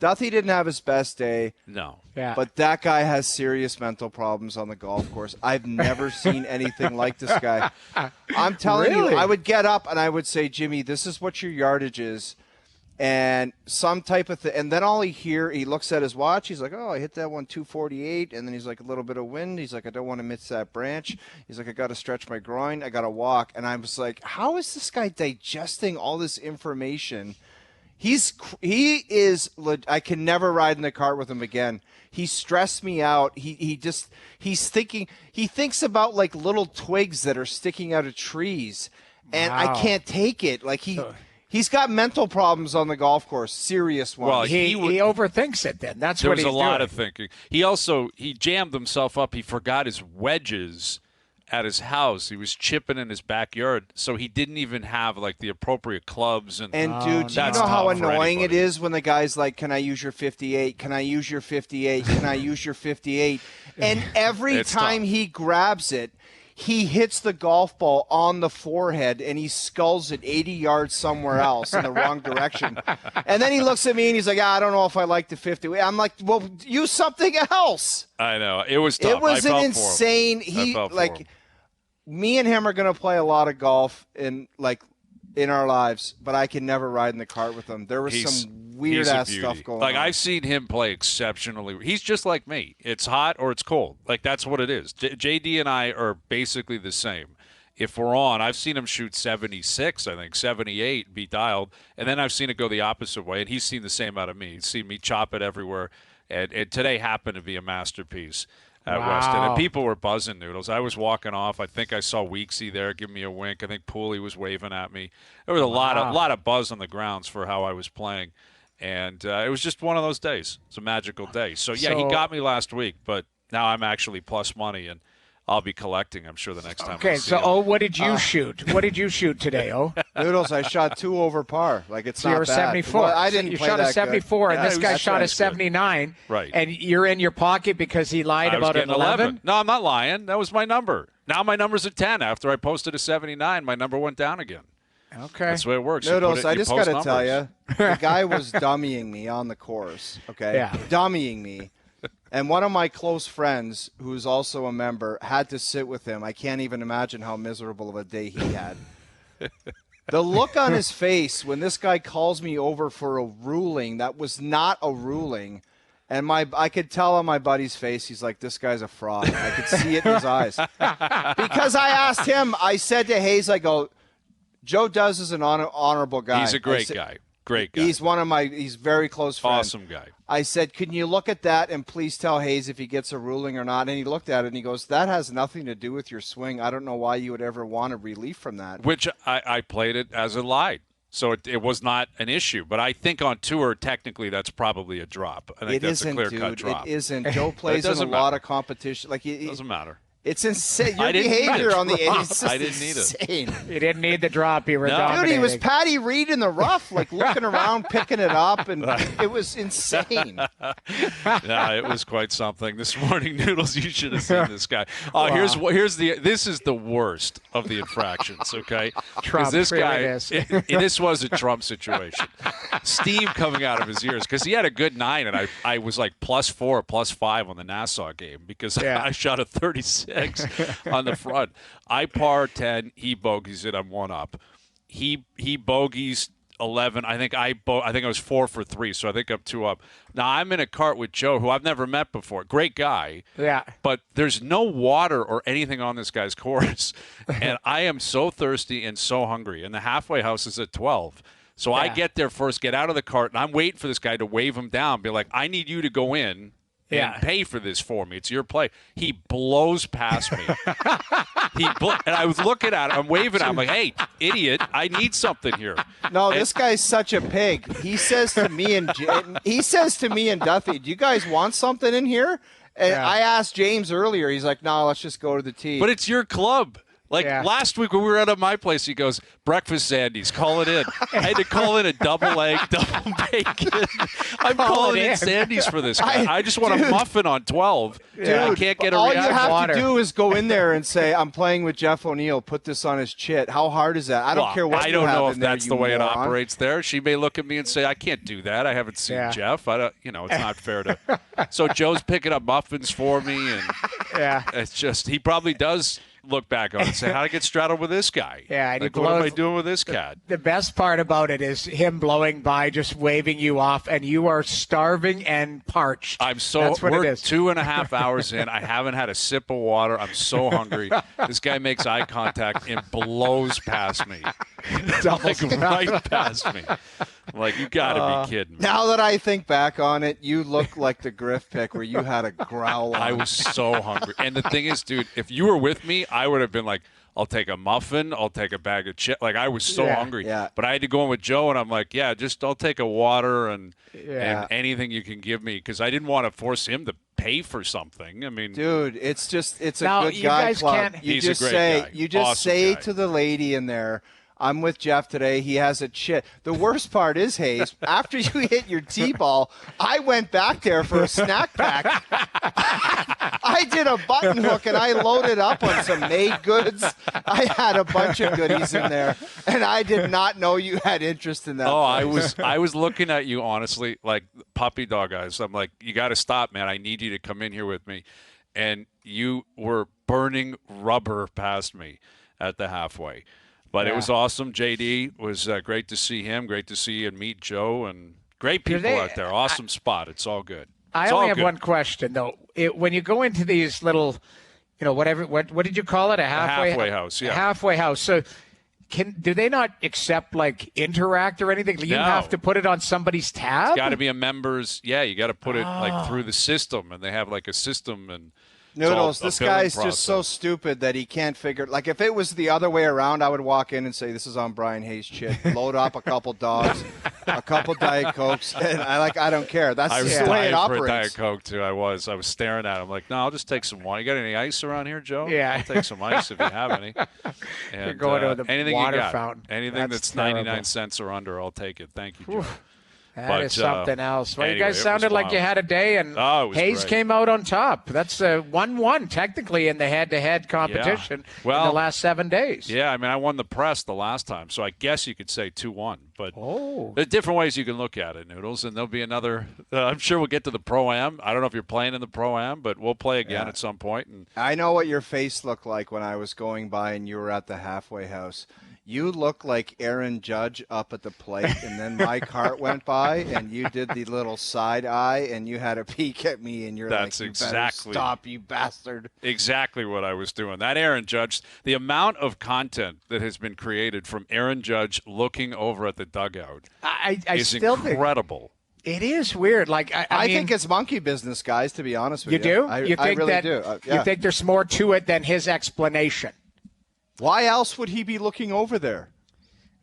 Duthie didn't have his best day. No. Yeah. But that guy has serious mental problems on the golf course. I've never seen anything like this guy. I'm telling you, I would get up and I would say, Jimmy, this is what your yardage is. And some type of thing. And then all he looks at his watch. He's like, oh, I hit that one 248. And then he's like, a little bit of wind. He's like, I don't want to miss that branch. He's like, I got to stretch my groin. I got to walk. And I was like, how is this guy digesting all this information? He is. I can never ride in the cart with him again. He stressed me out. He thinks about like little twigs that are sticking out of trees. And Wow. I can't take it. Like he's got mental problems on the golf course, serious ones. Well, he overthinks it then. That's there what was he's a lot doing. of thinking. He jammed himself up. He forgot his wedges at his house. He was chipping in his backyard, so he didn't even have like the appropriate clubs. And dude, do you that's know how tough for annoying it anybody. is when the guy's like, can I use your 58? Can I use your 58? Can I use your 58? And every It's time tough. he grabs it, he hits the golf ball on the forehead and he sculls it 80 yards somewhere else in the wrong direction. And then he looks at me and he's like, I don't know if I like the 50. I'm like, well, use something else. I know. It was tough. It was I felt an for him. insane. I felt for him. Me and him are going to play a lot of golf in our lives, but I can never ride in the cart with him. There was some weird ass stuff going on. I've seen him play exceptionally. He's just like me. It's hot or it's cold. Like that's what it is. JD and I are basically the same. If we're on, I've seen him shoot 76, I think 78, be dialed, and then I've seen it go the opposite way, and he's seen the same out of me. He's seen me chop it everywhere, and today happened to be a masterpiece at Weston. And people were buzzing, Noodles. I was walking off. I think I saw Weeksy there giving me a wink. I think Pooley was waving at me. There was a lot of buzz on the grounds for how I was playing. And it was just one of those days. It's a magical day. So, yeah, he got me last week, but now I'm actually plus money, and I'll be collecting, I'm sure, the next time. Okay, so, what did you shoot? What did you shoot today, Noodles, I shot 2 over par. Like, it's so not you were bad. 74. Well, I didn't you play shot a that 74, good. and this guy shot a 79. Right. And you're in your pocket because he lied I was about an getting 11? No, I'm not lying. That was my number. Now my number's at 10. After I posted a 79, my number went down again. Okay. That's the way it works. Noodles, I just got to tell you, the guy was dummying me on the course, okay? Yeah. Dummying me. And one of my close friends, who's also a member, had to sit with him. I can't even imagine how miserable of a day he had. The look on his face when this guy calls me over for a ruling that was not a ruling, and I could tell on my buddy's face, he's like, this guy's a fraud. I could see it in his eyes. Because I asked him, I said to Hayes, I go, Joe Does is an honorable guy. He's a great guy. Great guy. He's very close friend. Awesome guy. I said, can you look at that and please tell Hayes if he gets a ruling or not? And he looked at it and he goes, that has nothing to do with your swing. I don't know why you would ever want a relief from that. Which I played it as a lie. So it was not an issue. But I think on tour, technically, that's probably a drop. I think that's a clear-cut drop. It isn't. Joe plays in a lot of competition. It doesn't matter. It's insane. Your I didn't need behavior it. on the 80s I didn't need it. insane. You didn't need the drop. You were No. dominating. Dude, he was Patty Reed in the rough, like looking around, picking it up, and it was insane. Yeah, it was quite something. This morning, Noodles, you should have seen this guy. This is the worst of the infractions, okay? Trump, this guy, really is. this was a Trump situation. Steam coming out of his ears because he had a good 9, and I was like +4, +5 on the Nassau game because I shot a 36 on the front. I par 10, he bogeys it. I'm 1 up. He bogeys 11. I think I was 4 for 3, so I think I'm 2 up. Now I'm in a cart with Joe, who I've never met before. Great guy. Yeah. But there's no water or anything on this guy's course, and I am so thirsty and so hungry. And the halfway house is at 12. So I get there first, get out of the cart, and I'm waiting for this guy to wave him down, be like, I need you to go in and pay for this for me. It's your play. He blows past me. And I was looking at him. I'm waving at him. I'm like, hey, idiot, I need something here. No, this guy's such a pig. He says to me and Duffy, do you guys want something in here? And I asked James earlier. He's like, no, let's just go to the tee. But it's your club. Like last week when we were out at my place, he goes, breakfast Sandy's, call it in. I had to call in a double egg, double bacon. I'm calling in Sandy's for this guy. I just want a muffin on 12. Dude, I can't get a all reaction. you have to do is go in there and say, I'm playing with Jeff O'Neill, put this on his chit. How hard is that? I don't care what I you don't have know in if there, that's you the way moron. it operates there. She may look at me and say, I can't do that. I haven't seen Jeff. I don't, it's not fair to. So Joe's picking up muffins for me, and it's just, he probably does look back on it and say, how did I get straddled with this guy? Yeah, and like, what am I doing with this cat? The best part about it is him blowing by, just waving you off, and you are starving and parched. That's what it is. 2.5 hours in. I haven't had a sip of water. I'm so hungry. This guy makes eye contact and blows past me. Like right past me. I'm like, you got to be kidding me. Now that I think back on it, you look like the Griff pick where you had a growl on. I was so hungry. And the thing is, dude, if you were with me, I would have been like, I'll take a muffin. I'll take a bag of chips. Like, I was so hungry. Yeah. But I had to go in with Joe, and I'm like, I'll take a water and anything you can give me, because I didn't want to force him to pay for something. I mean, dude, it's a Now, good you guy guys club. can't- He's a great guy. You just Awesome say guy. to the lady in there, I'm with Jeff today. He has a chit. The worst part is, Hayes, after you hit your T-ball, I went back there for a snack pack. I did a button hook, and I loaded up on some made goods. I had a bunch of goodies in there, and I did not know you had interest in that. I was looking at you, honestly, like puppy dog eyes. I'm like, you got to stop, man. I need you to come in here with me. And you were burning rubber past me at the halfway. But it was awesome. JD was great to see him. Great to see you and meet Joe, and great people out there. Awesome spot. It's all good. I only have one question, though. When you go into these little, whatever, what did you call it? A halfway house, yeah. A halfway house. So do they not accept, like, Interact or anything? You have to put it on somebody's tab? It's got to be a member's. Yeah, you got to put it like through the system, and they have like a system, and Noodles, this guy's just so stupid that he can't figure. Like, if it was the other way around, I would walk in and say, "This is on Bryan Hayes' chit." Load up a couple dogs, a couple Diet Cokes, and I don't care. That's just the way it operates. For a Diet Coke too. I was staring at him like, "No, I'll just take some water. You got any ice around here, Joe? Yeah, I'll take some ice if you have any." And, you're going to the anything water you got, fountain. anything that's 99 cents or under, I'll take it. Thank you, Joe. That is something else. Well, anyway, you guys sounded like you had a day, and Hayes great. came out on top. That's 1-1 technically in the head-to-head competition in the last 7 days. Yeah, I mean, I won the press the last time, so I guess you could say 2-1. But there are different ways you can look at it, Noodles, and there'll be another. I'm sure we'll get to the Pro-Am. I don't know if you're playing in the Pro-Am, but we'll play again at some point. And I know what your face looked like when I was going by and you were at the halfway house. You look like Aaron Judge up at the plate, and then my cart went by, and you did the little side eye, and you had a peek at me, and you're like, "You better stop, you bastard." Exactly what I was doing. That Aaron Judge, the amount of content that has been created from Aaron Judge looking over at the dugout is still incredible. It is weird. Like I think it's monkey business, guys, to be honest with you. You do? I think really do. You think there's more to it than his explanation? Why else would he be looking over there?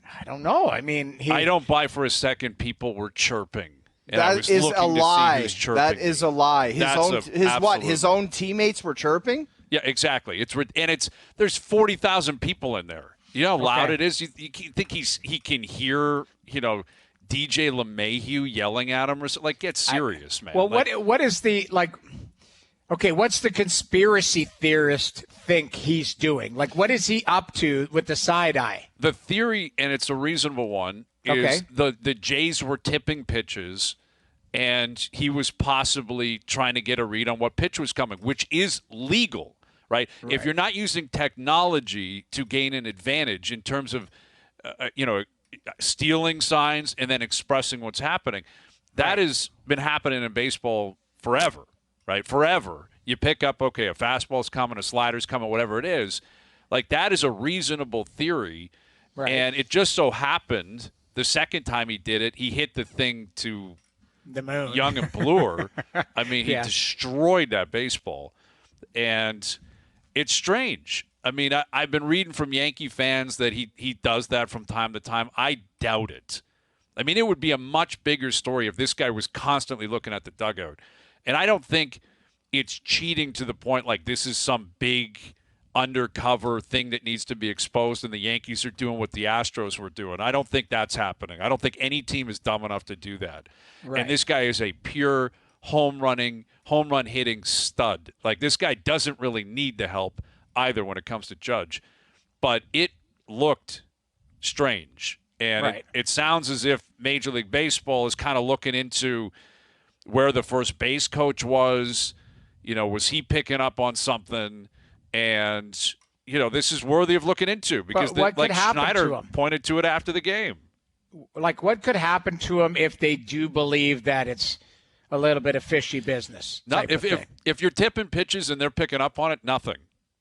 I don't know. I mean, I don't buy for a second people were chirping. That is a lie. That is a lie. His own teammates were chirping? Yeah, exactly. There's 40,000 people in there. You know how loud it is? You think he can hear, DJ LeMahieu yelling at him or something? Like, get serious, man. Well, what is the, like, okay, what's the conspiracy theorist think he's doing? Like, what is he up to with the side eye? The theory, and it's a reasonable one, is the Jays were tipping pitches, and he was possibly trying to get a read on what pitch was coming, which is legal, right? If you're not using technology to gain an advantage in terms of, stealing signs and then expressing what's happening, that has been happening in baseball forever, right? Forever. You pick up, a fastball's coming, a slider's coming, whatever it is. Like, that is a reasonable theory. Right. And it just so happened the second time he did it, he hit the thing to the moon. Young and Bloor. I mean, he destroyed that baseball. And it's strange. I mean, I've been reading from Yankee fans that he does that from time to time. I doubt it. I mean, it would be a much bigger story if this guy was constantly looking at the dugout. And I don't think it's cheating to the point like this is some big undercover thing that needs to be exposed, and the Yankees are doing what the Astros were doing. I don't think that's happening. I don't think any team is dumb enough to do that. Right. And this guy is a pure home run hitting stud. Like, this guy doesn't really need the help either when it comes to Judge. But it looked strange. And it sounds as if Major League Baseball is kind of looking into where the first base coach was. Was he picking up on something? And, this is worthy of looking into because, Schneider pointed to it after the game. Like, what could happen to him if they do believe that it's a little bit of fishy business? If you're tipping pitches and they're picking up on it, nothing.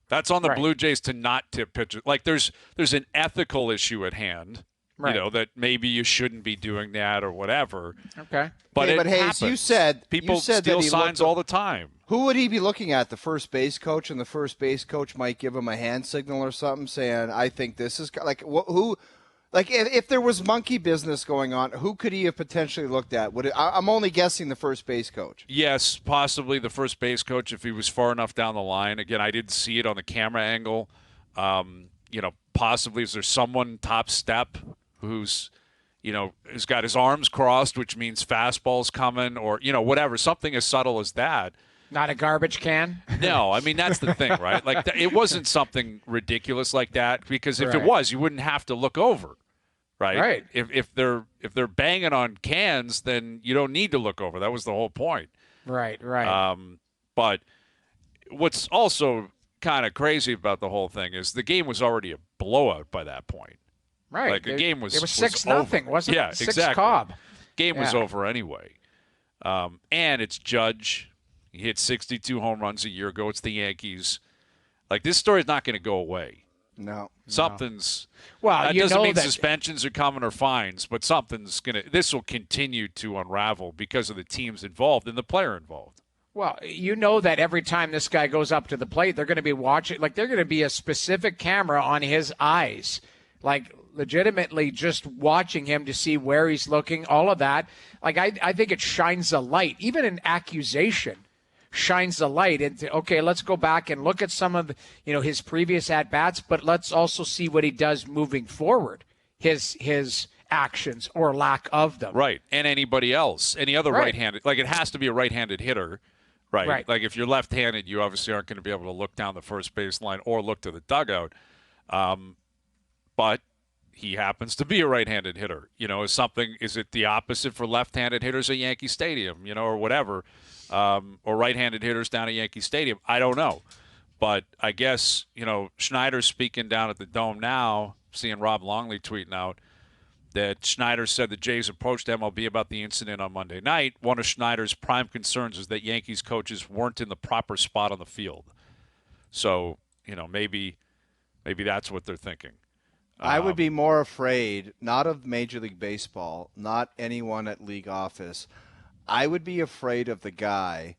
That's on the Blue Jays to not tip pitches. Like, there's an ethical issue at hand. Right. That maybe you shouldn't be doing that or whatever. Okay. But Hayes, happens. you said steal signs all the time. Who would he be looking at? The first base coach, and the first base coach might give him a hand signal or something, saying, "I think this is like who." Like, if there was monkey business going on, who could he have potentially looked at? I'm only guessing the first base coach. Yes, possibly the first base coach if he was far enough down the line. Again, I didn't see it on the camera angle. Possibly is there someone top step who's got his arms crossed, which means fastball's coming, or whatever, something as subtle as that. Not a garbage can? No, I mean, that's the thing, right? Like, it wasn't something ridiculous like that, because if it was, you wouldn't have to look over, right? Right. If they're banging on cans, then you don't need to look over. That was the whole point. Right. But what's also kind of crazy about the whole thing is the game was already a blowout by that point. Right. Like, the game was 6-0, wasn't it? Yeah, 6 exactly. Cobb. Game was over anyway. And it's Judge. He hit 62 home runs a year ago. It's the Yankees. Like, this story's not going to go away. No. Something's – well, that doesn't mean suspensions are coming or fines, but something's going to – this will continue to unravel because of the teams involved and the player involved. Well, that every time this guy goes up to the plate, they're going to be watching – like, they're going to be a specific camera on his eyes. Like, legitimately just watching him to see where he's looking, all of that. Like, I think it shines a light. Even an accusation shines a light into, okay, let's go back and look at some of his previous at-bats, but let's also see what he does moving forward, his actions or lack of them. Right, and anybody else, any other right-handed. Like, it has to be a right-handed hitter, right? Like, if you're left-handed, you obviously aren't going to be able to look down the first baseline or look to the dugout. But he happens to be a right-handed hitter. Is it the opposite for left-handed hitters at Yankee Stadium, or whatever, or right-handed hitters down at Yankee Stadium? I don't know. But I guess, Schneider's speaking down at the Dome now, seeing Rob Longley tweeting out that Schneider said the Jays approached MLB about the incident on Monday night. One of Schneider's prime concerns is that Yankees coaches weren't in the proper spot on the field. So, maybe that's what they're thinking. I would be more afraid, not of Major League Baseball, not anyone at league office. I would be afraid of the guy,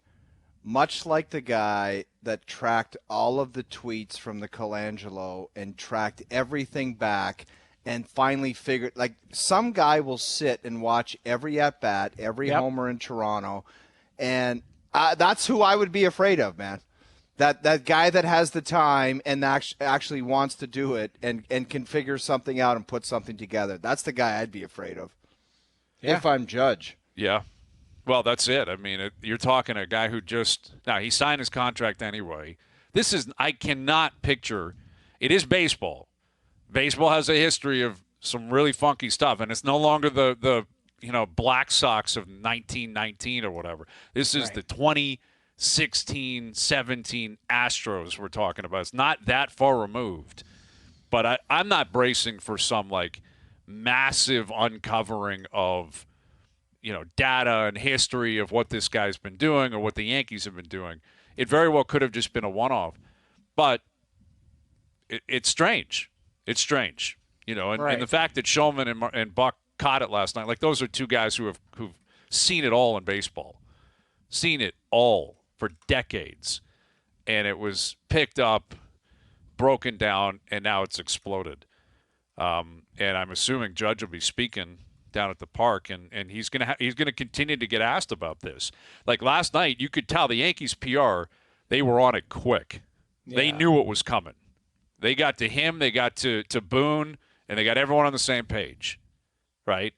much like the guy that tracked all of the tweets from the Colangelo and tracked everything back and finally figured, like, some guy will sit and watch every at-bat, every homer in Toronto, and that's who I would be afraid of, man. That guy that has the time and actually wants to do it and can figure something out and put something together. That's the guy I'd be afraid of if I'm Judge. Yeah. Well, that's it. I mean, you're talking a guy who now he signed his contract anyway. I cannot picture, it is baseball. Baseball has a history of some really funky stuff, and it's no longer the Black Sox of 1919 or whatever. This is the 2016, 17 Astros we're talking about. It's not that far removed. But I'm not bracing for some, like, massive uncovering of, data and history of what this guy's been doing or what the Yankees have been doing. It very well could have just been a one-off. But it's strange. It's strange. And the fact that Shulman and Buck caught it last night, like, those are two guys who've seen it all in baseball. Seen it all for decades, and it was picked up, broken down, and now it's exploded. And I'm assuming Judge will be speaking down at the park, and he's gonna continue to get asked about this. Like, last night, you could tell the Yankees PR, they were on it quick. Yeah. They knew what was coming. They got to him, they got to Boone, and they got everyone on the same page, right?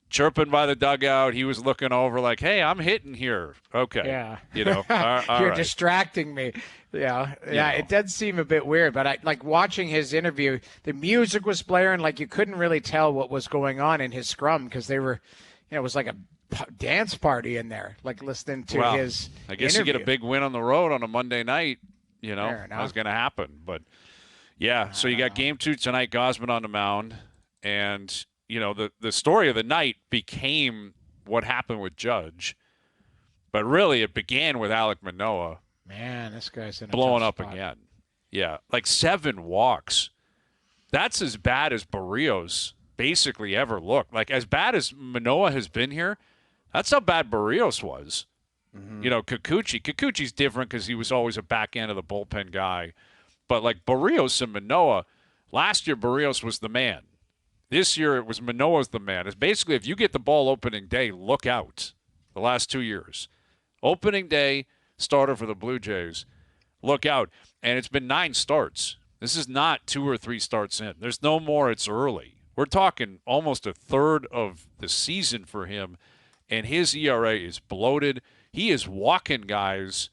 Chirping by the dugout, he was looking over like, hey, I'm hitting here. Okay. Yeah. All You're right. distracting me. Yeah. Yeah, know. it did seem a bit weird, but I like watching his interview, the music was blaring, like you couldn't really tell what was going on in his scrum because they were, it was like a dance party in there, like listening to his I guess interview. you get a big win on the road on a Monday night, Fair enough. that's going to happen. But, yeah, so you got game 2 tonight, Gausman on the mound, and – the story of the night became what happened with Judge, but really it began with Alek Manoah. Man, this guy's in a blowing tough up spot. again. Yeah, like 7 walks. That's as bad as Barrios basically ever looked. Like as bad as Manoah has been here, that's how bad Barrios was. Mm-hmm. Kikuchi's different because he was always a back end of the bullpen guy, but like Barrios and Manoah, last year Barrios was the man. This year, it was Manoah's the man. It's basically, if you get the ball opening day, look out. The last 2 years. Opening day, starter for the Blue Jays. Look out. And it's been 9 starts. This is not 2 or 3 starts in. There's no more. It's early. We're talking almost a third of the season for him, and his ERA is bloated. He is walking guys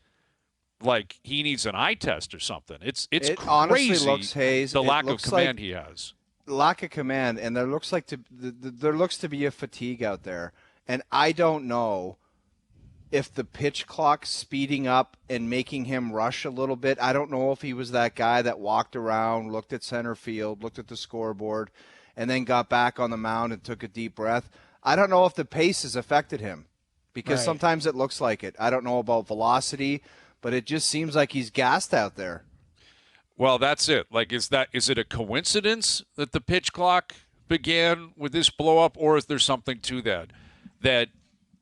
like he needs an eye test or something. It crazy, honestly looks, Hayes, the lack of looks command like he has. Lack of command, and there looks to be a fatigue out there, and I don't know if the pitch clock's speeding up and making him rush a little bit. I don't know if he was that guy that walked around, looked at center field, looked at the scoreboard, and then got back on the mound and took a deep breath. I don't know if the pace has affected him because sometimes it looks like it. I don't know about velocity, but it just seems like he's gassed out there. Well, that's it. Like, is it a coincidence that the pitch clock began with this blow up, or is there something to that? That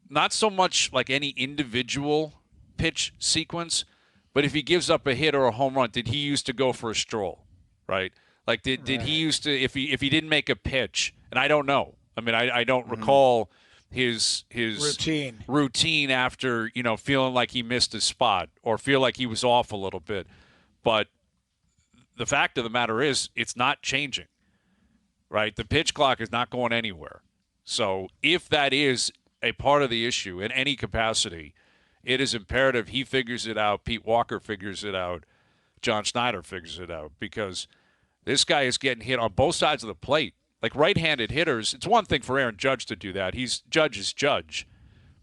not so much like any individual pitch sequence, but if he gives up a hit or a home run, did he used to go for a stroll, right? Like, did he used to, if he didn't make a pitch, and I don't know. I mean, I don't recall his routine after, feeling like he missed his spot or feel like he was off a little bit. But the fact of the matter is it's not changing, right? The pitch clock is not going anywhere. So if that is a part of the issue in any capacity, it is imperative he figures it out, Pete Walker figures it out, John Schneider figures it out, because this guy is getting hit on both sides of the plate. Like right-handed hitters, it's one thing for Aaron Judge to do that. Judge is Judge.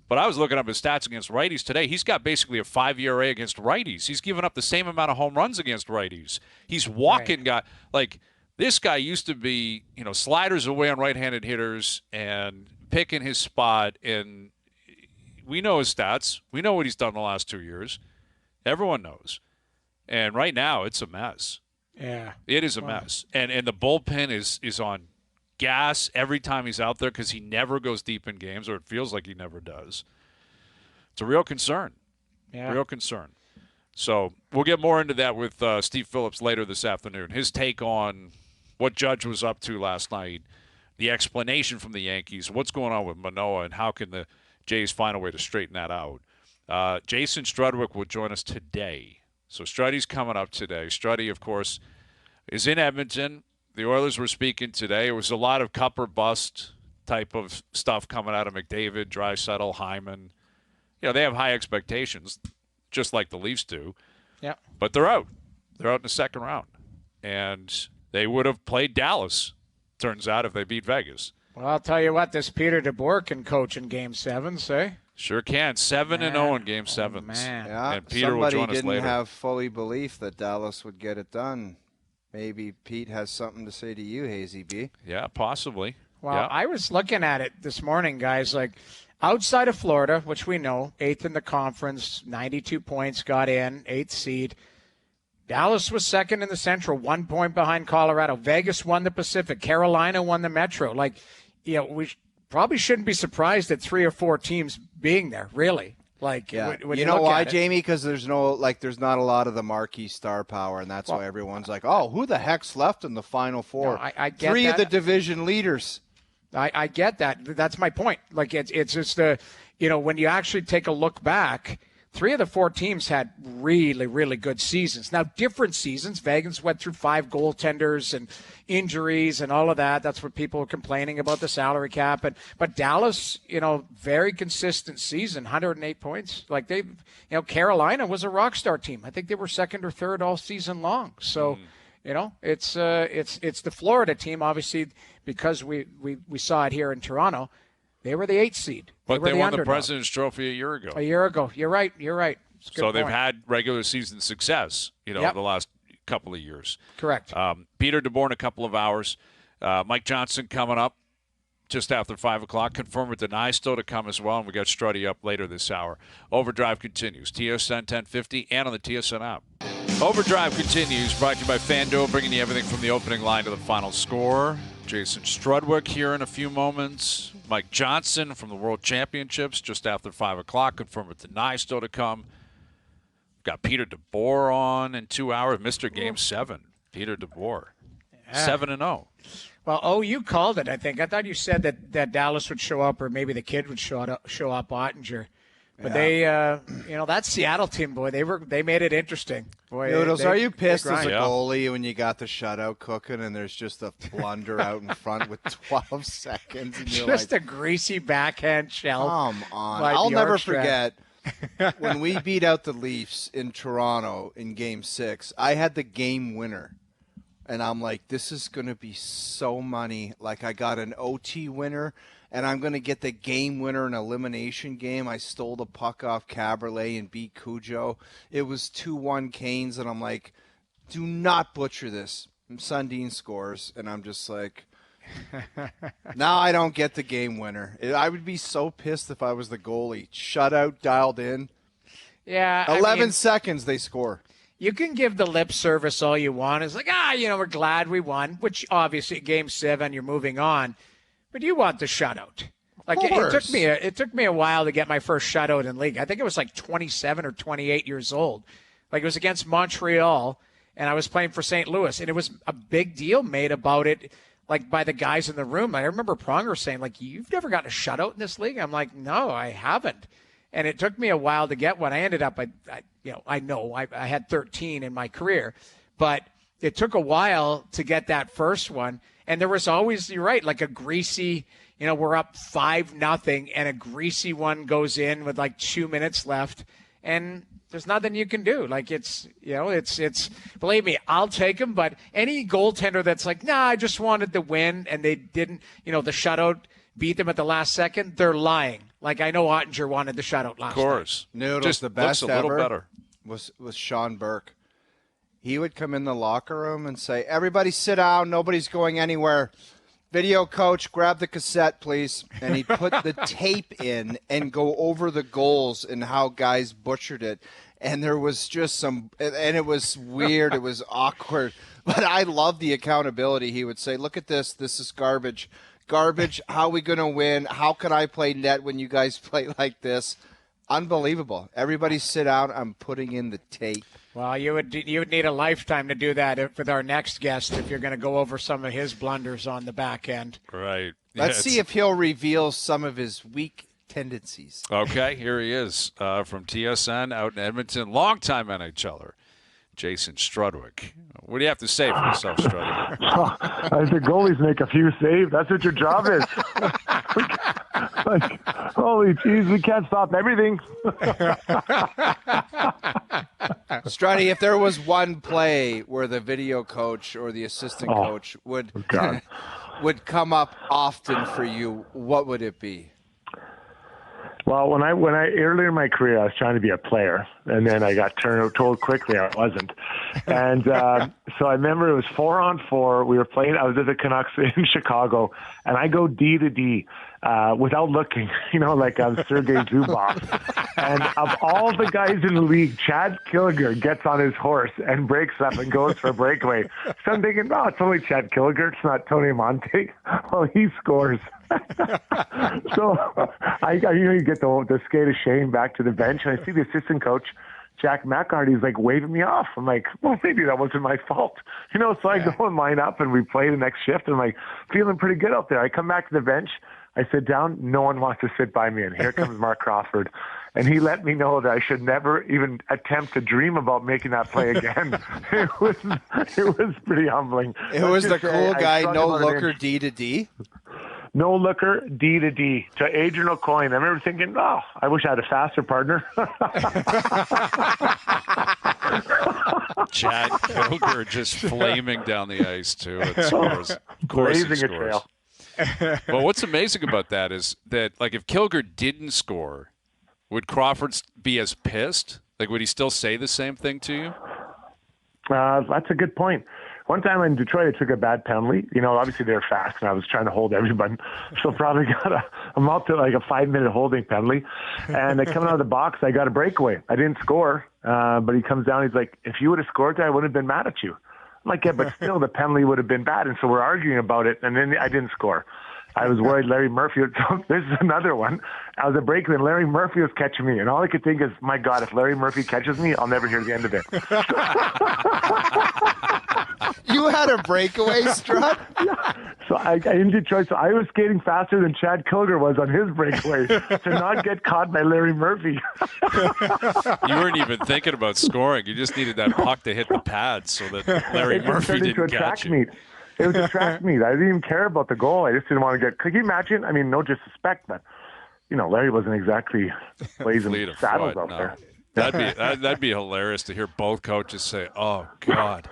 But I was looking up his stats against righties today. He's got basically a 5 ERA against righties. He's given up the same amount of home runs against righties. He's walking guy. Like, this guy used to be, sliders away on right-handed hitters and picking his spot. And we know his stats. We know what he's done the last 2 years. Everyone knows. And right now, it's a mess. Yeah. It is a mess. And the bullpen is on gas every time he's out there because he never goes deep in games, or it feels like he never does. It's a real concern. Yeah. Real concern. So we'll get more into that with Steve Phillips later this afternoon. His take on what Judge was up to last night, the explanation from the Yankees, what's going on with Manoah, and how can the Jays find a way to straighten that out. Jason Strudwick will join us today. So Struddy's coming up today. Struddy, of course, is in Edmonton. The Oilers were speaking today. It was a lot of cup or bust type of stuff coming out of McDavid, Draisaitl, Hyman. They have high expectations, just like the Leafs do. Yeah. But they're out. They're out in the second round. And they would have played Dallas, turns out, if they beat Vegas. Well, I'll tell you what, this Peter DeBoer can coach in Game 7, say. Sure can. 7-0 in Game 7. Man. Yeah, and Peter will join us later. Somebody didn't have fully belief that Dallas would get it done. Maybe Pete has something to say to you, Hazy B. Yeah, possibly. Well, yeah. I was looking at it this morning, guys. Like, outside of Florida, which we know, 8th in the conference, 92 points, got in, 8th seed. Dallas was 2nd in the Central, 1 point behind Colorado. Vegas won the Pacific. Carolina won the Metro. Like, we probably shouldn't be surprised at 3 or 4 teams being there, really. Like, yeah. when you know why, Jamie? Because there's not a lot of the marquee star power, and that's why everyone's like, oh, who the heck's left in the Final Four? No, I get 3 that. of the division leaders. I get that. That's my point. Like, it's just when you actually take a look back, 3 of the 4 teams had really, really good seasons. Now, different seasons. Vegas went through 5 goaltenders and injuries and all of that. That's what people were complaining about, the salary cap. But Dallas, very consistent season, 108 points. Like Carolina was a rock star team. I think they were second or third all season long. So, it's the Florida team, obviously, because we saw it here in Toronto. They were the 8th seed. But they won the underdog. President's Trophy a year ago. A year ago. You're right. So they've had regular season success, the last couple of years. Correct. Peter DeBoer in a couple of hours. Mike Johnson coming up just after 5 o'clock. Confirm or deny still to come as well. And we got Struddy up later this hour. OverDrive continues. TSN 1050 and on the TSN app. OverDrive continues. Brought to you by FanDuel, bringing you everything from the opening line to the final score. Jason Strudwick here in a few moments. Mike Johnson from the World Championships just after 5 o'clock. Confirm or deny still to come. Got Peter DeBoer on in 2 hours. Mr. Game 7. Peter DeBoer. 7-0. Well, you called it, I think. I thought you said that Dallas would show up, or maybe the kid would show up, Ottinger. But they, that Seattle team, boy, they made it interesting. Boy, Noodles, are you pissed as a goalie when you got the shutout cooking and there's just a blunder out in front with 12 seconds? And you're just a greasy backhand shell. Come on. I'll never forget when we beat out the Leafs in Toronto in Game 6. I had the game winner. And I'm like, this is going to be so money. Like, I got an OT winner. And I'm going to get the game winner in elimination game. I stole the puck off Caberlet and beat Cujo. It was 2-1 Canes, and I'm like, do not butcher this. And Sundin scores, and I'm just like, now I don't get the game winner. I would be so pissed if I was the goalie. Shutout dialed in. Yeah. 11 seconds, they score. You can give the lip service all you want. It's like, we're glad we won, which obviously Game 7, you're moving on. But you want the shutout. Like it took me a while to get my first shutout in league. I think it was like 27 or 28 years old. Like it was against Montreal, and I was playing for St. Louis, and it was a big deal made about it, like by the guys in the room. I remember Pronger saying, like, you've never gotten a shutout in this league? I'm like, no, I haven't. And it took me a while to get one. I ended up, I had 13 in my career, but it took a while to get that first one. And there was always, you're right, like a greasy, we're up 5-0, and a greasy one goes in with like 2 minutes left, and there's nothing you can do. Like it's believe me, I'll take them. But any goaltender that's like, nah, I just wanted to win, and they didn't, the shutout beat them at the last second, they're lying. Like I know Ottinger wanted the shutout last night. Of course. Noodles, just the best looks a little ever better. was Sean Burke. He would come in the locker room and say, everybody sit down. Nobody's going anywhere. Video coach, grab the cassette, please. And he'd put the tape in and go over the goals and how guys butchered it. And there was just and it was weird. It was awkward. But I love the accountability. He would say, look at this. This is garbage. Garbage. How are we going to win? How can I play net when you guys play like this? Unbelievable. Everybody sit down. I'm putting in the tape. Well, you would need a lifetime to do that with our next guest if you're going to go over some of his blunders on the back end. Right. Let's see if he'll reveal some of his weak tendencies. Okay, here he is from TSN out in Edmonton, longtime NHLer, Jason Strudwick. What do you have to say for yourself, Strudwick? I think goalies make a few saves. That's what your job is. Holy jeez, we can't stop everything. Struddy, if there was one play where the video coach or the assistant coach would come up often for you, what would it be? Well, when I earlier in my career, I was trying to be a player, and then I got told quickly I wasn't. And so I remember it was 4-on-4. We were playing. I was at the Canucks in Chicago, and I go D to D without looking, like I'm Sergei Zubov. And of all the guys in the league, Chad Killiger gets on his horse and breaks up and goes for a breakaway. So I'm thinking, it's only Chad Killiger. It's not Tony Monte. Well, he scores. So I get the skate of shame back to the bench, and I see the assistant coach, Jack McCarty's like waving me off. I'm like, well, maybe that wasn't my fault. So I go and line up, and we play the next shift, and I'm like feeling pretty good out there. I come back to the bench. I sit down. No one wants to sit by me, and here comes Mark Crawford. and he let me know that I should never even attempt to dream about making that play again. It was pretty humbling. It was the cool guy, no looker, D to D. No looker, D to D, to Adrian O'Coin. I remember thinking, oh, I wish I had a faster partner. Chad Kilger just flaming down the ice, too. It scores. Of course he Blazing a scores. trail. Well, what's amazing about that is that, like, if Kilger didn't score, would Crawford be as pissed? Like, would he still say the same thing to you? That's a good point. One time in Detroit, I took a bad penalty. Obviously they were fast, and I was trying to hold everybody, so probably got I'm up to like a 5-minute holding penalty. And coming out of the box, I got a breakaway. I didn't score, but he comes down. He's like, "If you would have scored, I wouldn't have been mad at you." I'm like, "Yeah, but still, the penalty would have been bad." And so we're arguing about it, and then I didn't score. I was worried Larry Murphy would. So this is another one. I was a breakaway, and Larry Murphy was catching me, and all I could think is, "My God, if Larry Murphy catches me, I'll never hear the end of it." You had a breakaway, Strut? Yeah. So in Detroit, so I was skating faster than Chad Kilger was on his breakaway to not get caught by Larry Murphy. You weren't even thinking about scoring. You just needed that puck to hit the pad so that Larry Murphy didn't catch you. It was a track meet. I didn't even care about the goal. I just didn't want to get. Could you imagine? I mean, no disrespect, but Larry wasn't exactly blazing saddles out there. That'd be hilarious to hear both coaches say, "Oh God,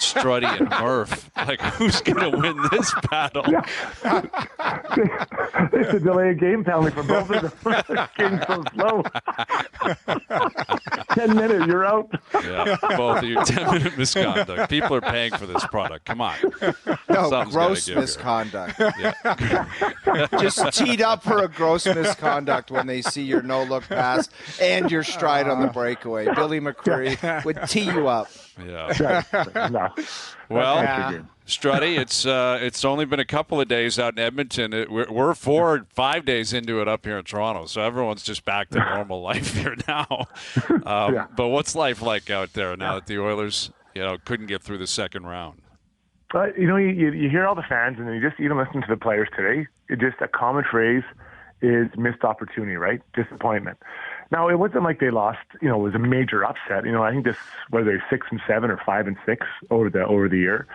Struddy and Murph, like who's gonna win this battle?" Yeah. They should delay a game penalty for both of them. Getting so slow. 10 minutes, you're out. Yeah, both of you. 10-minute misconduct. People are paying for this product. Come on. No, Something's gross misconduct. Yeah. Just teed up for a gross misconduct when they see your no-look pass and your stride on the breakaway. Billy McCreary would tee you up. Yeah. No. Well, Struddy, it's only been a couple of days out in Edmonton. We're 4 or 5 days into it up here in Toronto, so everyone's just back to normal life here now. But what's life like out there now that the Oilers, couldn't get through the second round? You hear all the fans, and you just even listen to the players today. It just a common phrase is missed opportunity, right? Disappointment. Now, it wasn't like they lost, it was a major upset. I think whether they're 6-7 or 5-6 over the year.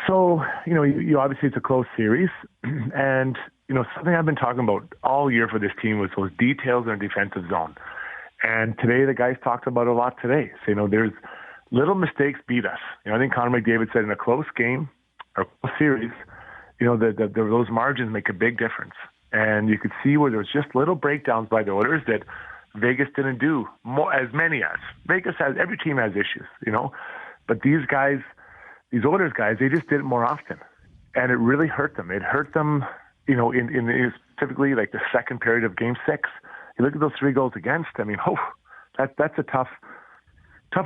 So, you obviously it's a close series. And, something I've been talking about all year for this team was those details in their defensive zone. And today the guys talked about it a lot today. So, there's little mistakes beat us. I think Connor McDavid said in a close game or close series, those margins make a big difference. And you could see where there was just little breakdowns by the Oilers that Vegas didn't do as many as. Vegas has, every team has issues, but these guys, these Oilers guys, they just did it more often. And it really hurt them. It hurt them, in specifically like the second period of Game 6. You look at those 3 goals against, that's a tough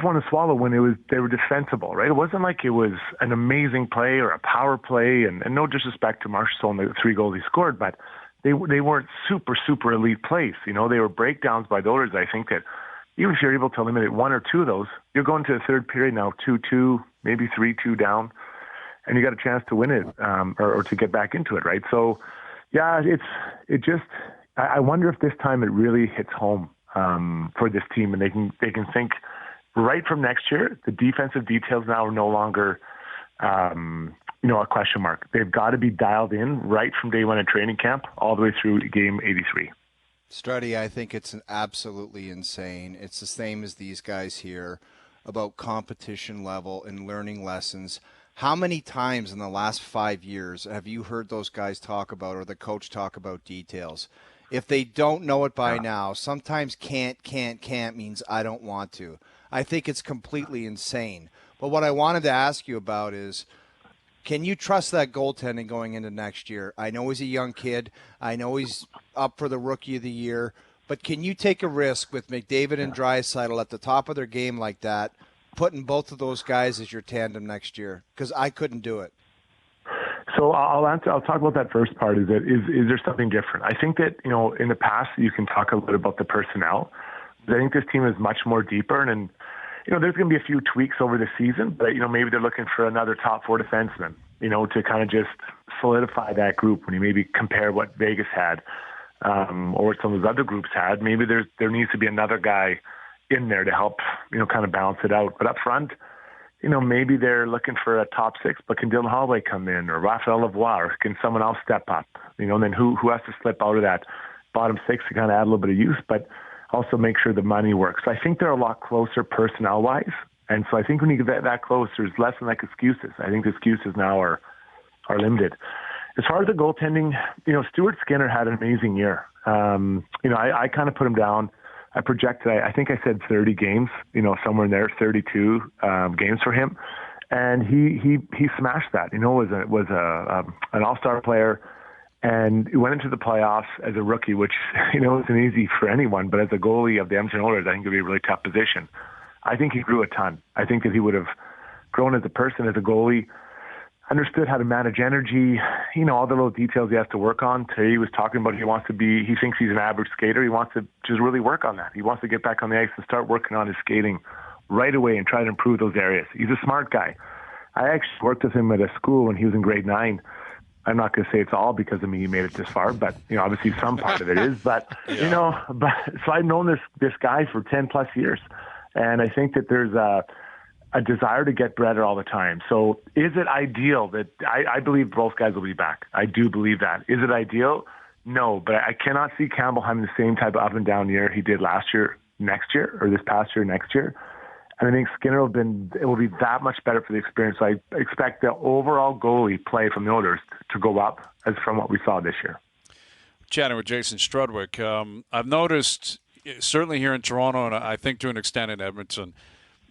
one to swallow when they were defensible, right? It wasn't like it was an amazing play or a power play, and no disrespect to Marchessault and the 3 goals he scored, but they weren't super, super elite plays. They were breakdowns by the Oilers. I think that even if you're able to eliminate 1 or 2 of those, you're going to the third period now 2-2, maybe 3-2 down, and you got a chance to win it or to get back into it, right? So, yeah, I wonder if this time it really hits home for this team, and they can think right from next year. The defensive details now are no longer a question mark. They've got to be dialed in right from day 1 at training camp all the way through game 83. Struddy, I think it's absolutely insane. It's the same as these guys here about competition level and learning lessons. How many times in the last 5 years have you heard those guys talk about or the coach talk about details? If they don't know it by now, sometimes can't means I don't want to. I think it's completely insane. But what I wanted to ask you about is, can you trust that goaltending going into next year? I know he's a young kid. I know he's up for the Rookie of the Year. But can you take a risk with McDavid and Draisaitl at the top of their game like that, putting both of those guys as your tandem next year? Because I couldn't do it. So I'll talk about that first part. Is there something different? I think that, in the past you can talk a little bit about the personnel. I think this team is much more deeper, and there's going to be a few tweaks over the season, but maybe they're looking for another top 4 defenseman, to kind of just solidify that group when you maybe compare what Vegas had. or what some of those other groups had. Maybe there needs to be another guy in there to help, kind of balance it out. But up front, maybe they're looking for a top six, but can Dylan Holloway come in, or Raphael Lavoie, or can someone else step up? And then who has to slip out of that bottom six to kind of add a little bit of youth, but also make sure the money works. So I think they're a lot closer personnel-wise. And so I think when you get that close, there's less than like excuses. I think the excuses now are limited. As far as the goaltending, Stuart Skinner had an amazing year. I kind of put him down. I projected, I think I said 30 games, somewhere in there, 32 games for him. And he smashed that. Was an all-star player, and he went into the playoffs as a rookie, which, isn't easy for anyone. But as a goalie of the Edmonton Oilers, I think it would be a really tough position. I think he grew a ton. I think that he would have grown as a person, as a goalie, understood how to manage energy, all the little details he has to work on. Today he was talking about he thinks he's an average skater. He wants to just really work on that. He wants to get back on the ice and start working on his skating right away and try to improve those areas. He's a smart guy. I actually worked with him at a school when he was in grade 9. I'm not going to say it's all because of me he made it this far, but obviously some part of it is. But so I've known this guy for 10 plus years, and I think that there's a desire to get better all the time. So is it ideal that I believe both guys will be back? I do believe that. Is it ideal? No, but I cannot see Campbell having the same type of up and down year he did last year, next year, or this past year, next year. And I think Skinner will be that much better for the experience. So I expect the overall goalie play from the Oilers to go up as from what we saw this year. Chatting with Jason Strudwick, I've noticed, certainly here in Toronto, and I think to an extent in Edmonton,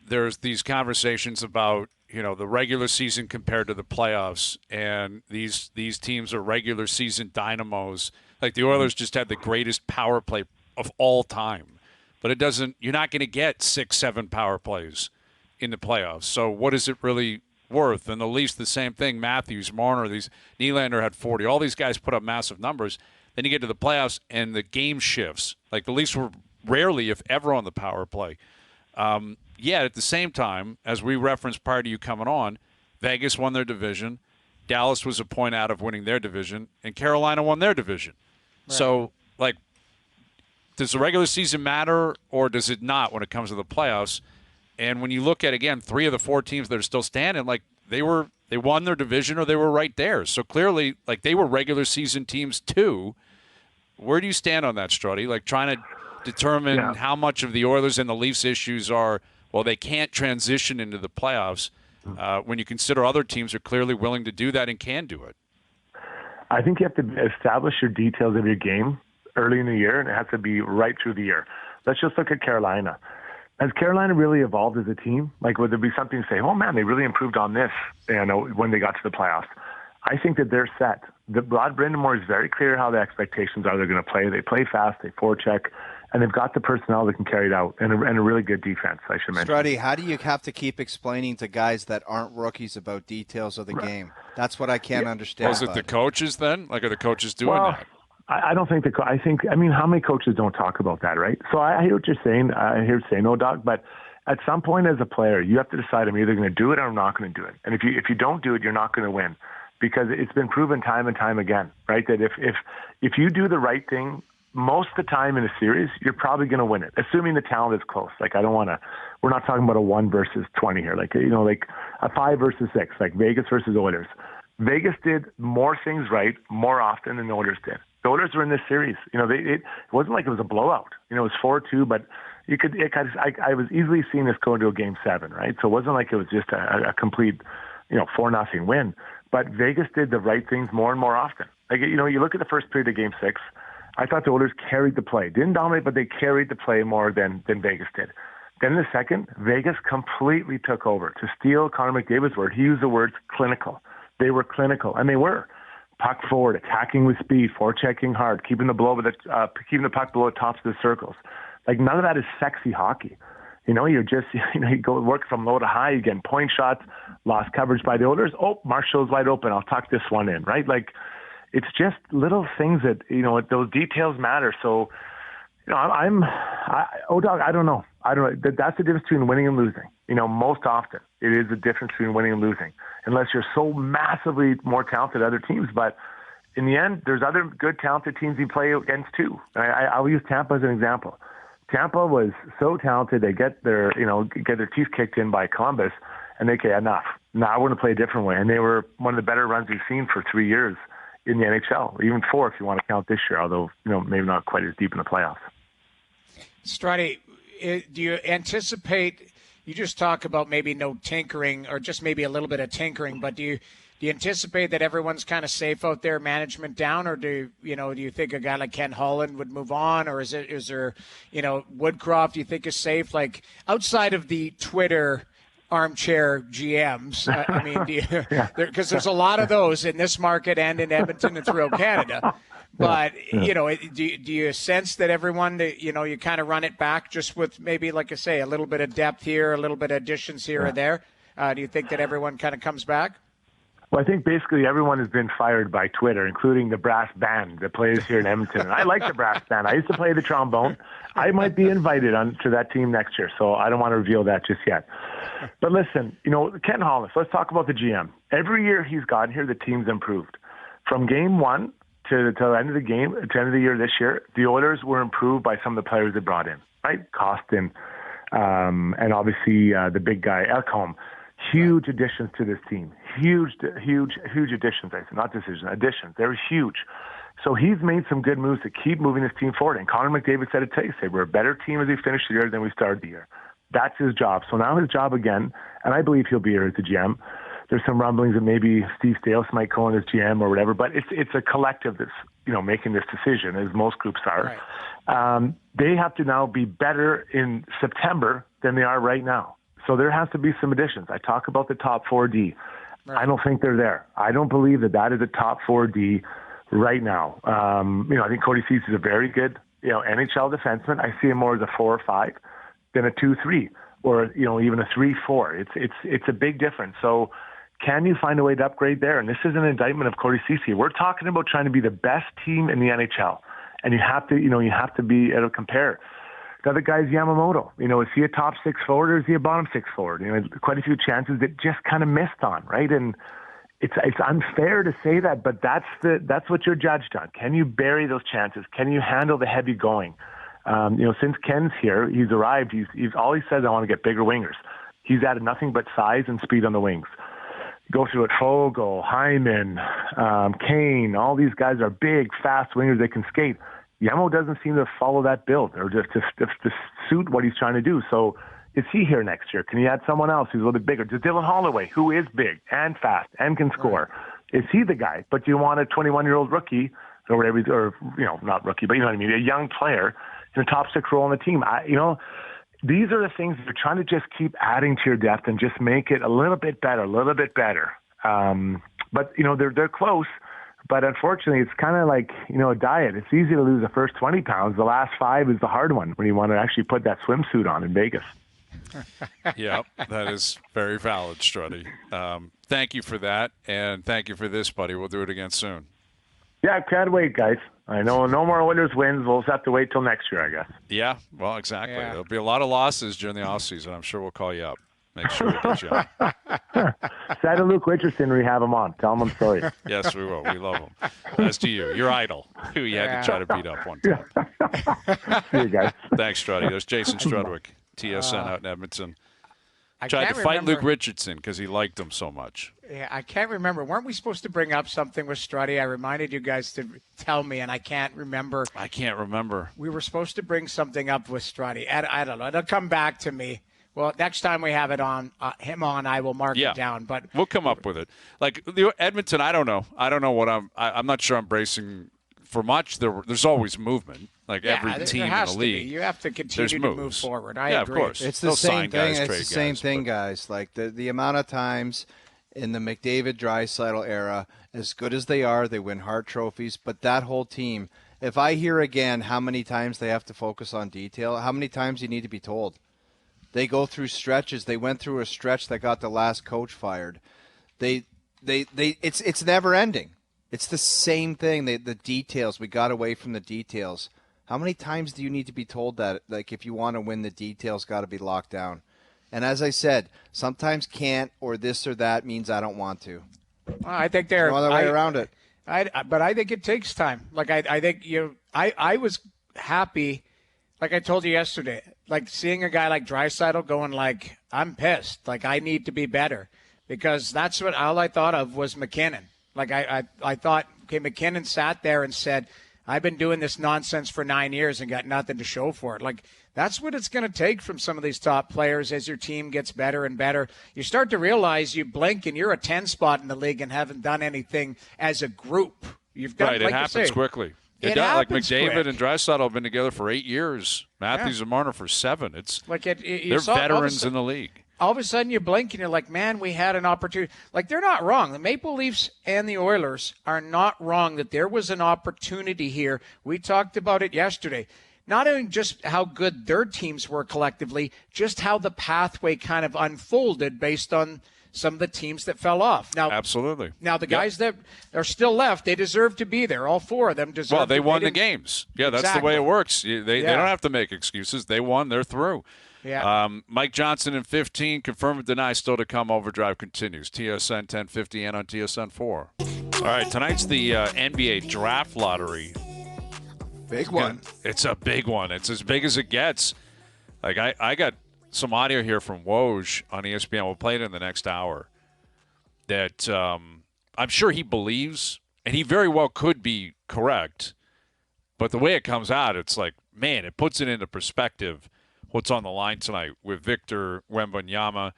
there's these conversations about, the regular season compared to the playoffs, and these teams are regular season dynamos. Like the Oilers just had the greatest power play of all time. But you're not going to get 6-7 power plays in the playoffs. So what is it really worth? And the Leafs, the same thing. Matthews, Marner, Nylander had 40. All these guys put up massive numbers. Then you get to the playoffs and the game shifts. Like the Leafs were rarely, if ever, on the power play. Yet at the same time, as we referenced prior to you coming on, Vegas won their division. Dallas was a point out of winning their division, and Carolina won their division. Right. So, does the regular season matter, or does it not when it comes to the playoffs? And when you look at, again, 3 of the 4 teams that are still standing, they won their division or they were right there. So clearly, they were regular season teams too. Where do you stand on that, Struddy? Trying to determine how much of the Oilers and the Leafs issues are, they can't transition into the playoffs when you consider other teams are clearly willing to do that and can do it. I think you have to establish your details of your game early in the year, and it has to be right through the year. Let's just look at Carolina. Has Carolina really evolved as a team? Would there be something to say, oh man, they really improved on this, when they got to the playoffs? I think that they're set. Rod Brindamore is very clear how the expectations are they're going to play. They play fast, they forecheck, and they've got the personnel that can carry it out, and a really good defense, I should mention. Struddy, how do you have to keep explaining to guys that aren't rookies about details of the game? That's what I can't understand. Was it the coaches then? Are the coaches doing that? I don't think how many coaches don't talk about that, right? So I hear what you're saying. I hear you say no, Doc, but at some point as a player, you have to decide I'm either going to do it or I'm not going to do it. And if you don't do it, you're not going to win, because it's been proven time and time again, right? That if you do the right thing most of the time in a series, you're probably going to win it, assuming the talent is close. We're not talking about a 1 versus 20 here, a 5 versus 6, Vegas versus Oilers. Vegas did more things right more often than the Oilers did. The Oilers were in this series. It wasn't like it was a blowout. It was 4-2, but I was easily seeing this go into a Game 7, right? So it wasn't like it was just a complete, 4-0 win. But Vegas did the right things more and more often. You look at the first period of Game 6, I thought the Oilers carried the play. Didn't dominate, but they carried the play more than Vegas did. Then in the second, Vegas completely took over. To steal Connor McDavid's word, he used the words clinical. They were clinical, and they were. Puck forward, attacking with speed, forechecking hard, keeping the puck below the tops of the circles. None of that is sexy hockey. You're just, you go work from low to high, you get point shots, lost coverage by the Oilers. Oh, Marshall's wide open. I'll tuck this one in, right? It's just little things that, those details matter. So, I don't know. That's the difference between winning and losing. Most often it is the difference between winning and losing, unless you're so massively more talented than other teams. But in the end, there's other good, talented teams you play against too. I'll use Tampa as an example. Tampa was so talented, they get their teeth kicked in by Columbus, and they say, enough. Now I want to play a different way. And they were one of the better runs we've seen for 3 years in the NHL, or even 4 if you want to count this year, although maybe not quite as deep in the playoffs. Struddy, do you anticipate? You just talk about maybe no tinkering, or just maybe a little bit of tinkering, but do you anticipate that everyone's kind of safe out there, management down, or do you think a guy like Ken Holland would move on, or is there Woodcroft you think is safe? Like outside of the Twitter armchair GMs, I mean, because there's a lot of those in this market and in Edmonton and throughout Canada. But do you sense that everyone, you kind of run it back just with maybe, like I say, a little bit of depth here, a little bit of additions here or there? Do you think that everyone kind of comes back? Well, I think basically everyone has been fired by Twitter, including the brass band that plays here in Edmonton. And I like the brass band. I used to play the trombone. I might be invited to that team next year, so I don't want to reveal that just yet. But listen, Ken Holland, let's talk about the GM. Every year he's gotten here, the team's improved. From game one to the end of the game, to the end of the year this year, the Oilers were improved by some of the players they brought in, right? Costin, and obviously the big guy, Ekholm. Huge additions to this team. Huge additions. I said, not decisions, additions. They're huge. So he's made some good moves to keep moving this team forward. And Connor McDavid said it today. He said, we're a better team as we finish the year than we started the year. That's his job. So now his job again, and I believe he'll be here as the GM. There's some rumblings that maybe Steve Staios might go in as GM or whatever, but it's a collective that's making this decision, as most groups are. Right. They have to now be better in September than they are right now. So there has to be some additions. I talk about the top 4D. Right. I don't think they're there. I don't believe that is a top 4D right now. I think Cody Cease is a very good, NHL defenseman. I see him more as a 4 or 5 than a 2-3 or, even a 3-4. It's a big difference. So can you find a way to upgrade there? And this is an indictment of Cody Cease. We're talking about trying to be the best team in the NHL. And you have to be able to compare. The other guy's Yamamoto. Is he a top 6 forward or is he a bottom 6 forward? Quite a few chances that just kind of missed on, right? And it's unfair to say that, but that's what you're judged on. Can you bury those chances? Can you handle the heavy going? Since Ken's here, he's arrived. He's all he says, I want to get bigger wingers. He's added nothing but size and speed on the wings. Go through it. Fogle, Hyman, Kane. All these guys are big, fast wingers. They can skate. Yamo doesn't seem to follow that build or just to suit what he's trying to do. So is he here next year? Can he add someone else who's a little bit bigger? Does Dylan Holloway, who is big and fast and can score, is he the guy? But do you want a 21-year-old rookie or whatever, or not rookie, but you know what I mean, a young player in a top 6 role on the team? These are the things that you're trying to just keep adding to your depth and just make it a little bit better. But they're close. But unfortunately, it's kind of like, a diet. It's easy to lose the first 20 pounds. The last 5 is the hard one when you want to actually put that swimsuit on in Vegas. Yeah, that is very valid, Struddy. Thank you for that, and thank you for this, buddy. We'll do it again soon. Yeah, I can't wait, guys. I know no more Oilers wins. We'll just have to wait till next year, I guess. Yeah, well, exactly. Yeah. There'll be a lot of losses during the offseason. I'm sure we'll call you up. Make sure we get you on. Say to Luke Richardson we have him on. Tell him I'm sorry. Yes, we will. We love him. As do you. Your idol, who you had to try to beat up one time. See you guys. Thanks, Struddy. There's Jason Strudwick, TSN out in Edmonton. Tried to fight Luke Richardson because he liked him so much. Yeah, I can't remember. Weren't we supposed to bring up something with Struddy? I reminded you guys to tell me, and I can't remember. We were supposed to bring something up with Struddy. I don't know. It'll come back to me. Well, next time we have it on him on, I will mark it down. But we'll come up with it. Like Edmonton, I don't know. I don't know what I'm not sure I'm bracing for much. There's always movement. Like every team in the league, you have to continue to move forward. I agree. Of course. It's the same thing. It's the same thing, guys. Like the amount of times in the McDavid Draisaitl era, as good as they are, they win Hart trophies. But that whole team, if I hear again how many times they have to focus on detail, how many times you need to be told. They go through stretches. They went through a stretch that got the last coach fired. It's never ending. It's the same thing. The details. We got away from the details. How many times do you need to be told that? Like, if you want to win, the details got to be locked down. And as I said, sometimes can't or this or that means I don't want to. Well, I think there's no other way around it. But I think it takes time. Like I think I was happy, like I told you yesterday, like seeing a guy like Draisaitl going like, I'm pissed, like I need to be better, because that's what all I thought of was McKinnon. Like I thought, okay, McKinnon sat there and said, I've been doing this nonsense for 9 years and got nothing to show for it. Like, that's what it's going to take from some of these top players as your team gets better and better. You start to realize you blink and you're a 10 spot in the league and haven't done anything as a group. You've got, right, like it happens quickly. It does. Like happens McDavid quick. and Draisaitl have been together for 8 years. Matthews and Marner for 7. It's like they're veterans in the league. All of a sudden you blink and you're like, man, we had an opportunity. Like, they're not wrong. The Maple Leafs and the Oilers are not wrong that there was an opportunity here. We talked about it yesterday. Not only just how good their teams were collectively, just how the pathway kind of unfolded based on some of the teams that fell off. Now, absolutely. Now, the guys that are still left, they deserve to be there. All 4 of them deserve Well, they to won the games. Yeah, that's the way it works. They don't have to make excuses. They won. They're through. Yeah. Mike Johnson in 15. Confirm or deny, still to come. Overdrive continues. TSN 1050 and on TSN 4. All right, tonight's the NBA Draft Lottery. Big one. It's a big one. It's as big as it gets. Like, I got some audio here from Woj on ESPN. We'll play it in the next hour. That I'm sure he believes, and he very well could be correct. But the way it comes out, it's like, man, it puts it into perspective what's on the line tonight with Victor Wembanyama,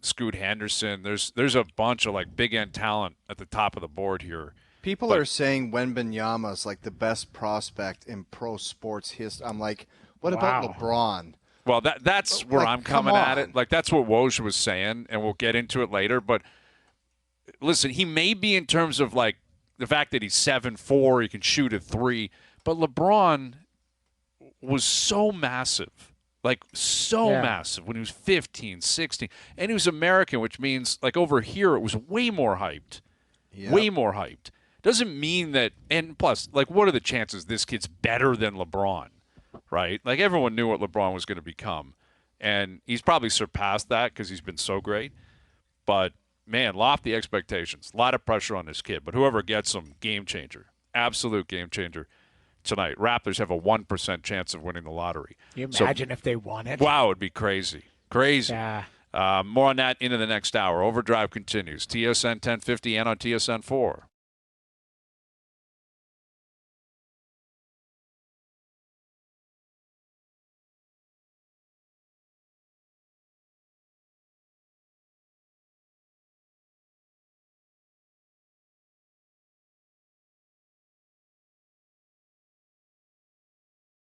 Scoot Henderson. There's a bunch of like big end talent at the top of the board here. People are saying Wembanyama is like the best prospect in pro sports history. I'm like, what about LeBron? Well, that's where I'm coming at it. Like, that's what Woj was saying, and we'll get into it later. But listen, he may be in terms of like the fact that he's 7'4", he can shoot a 3, but LeBron was so massive, massive when he was 15, 16. And he was American, which means, like, over here it was way more hyped. Yep. Way more hyped. Doesn't mean that – and plus, like, what are the chances this kid's better than LeBron, right? Like, everyone knew what LeBron was going to become. And he's probably surpassed that because he's been so great. But, man, lofty expectations. A lot of pressure on this kid. But whoever gets him, game changer. Absolute game changer. Tonight, Raptors have a 1% chance of winning the lottery. Can you imagine if they won it? Wow, it'd be crazy. Crazy. Yeah. More on that into the next hour. Overdrive continues. TSN 1050 and on TSN 4.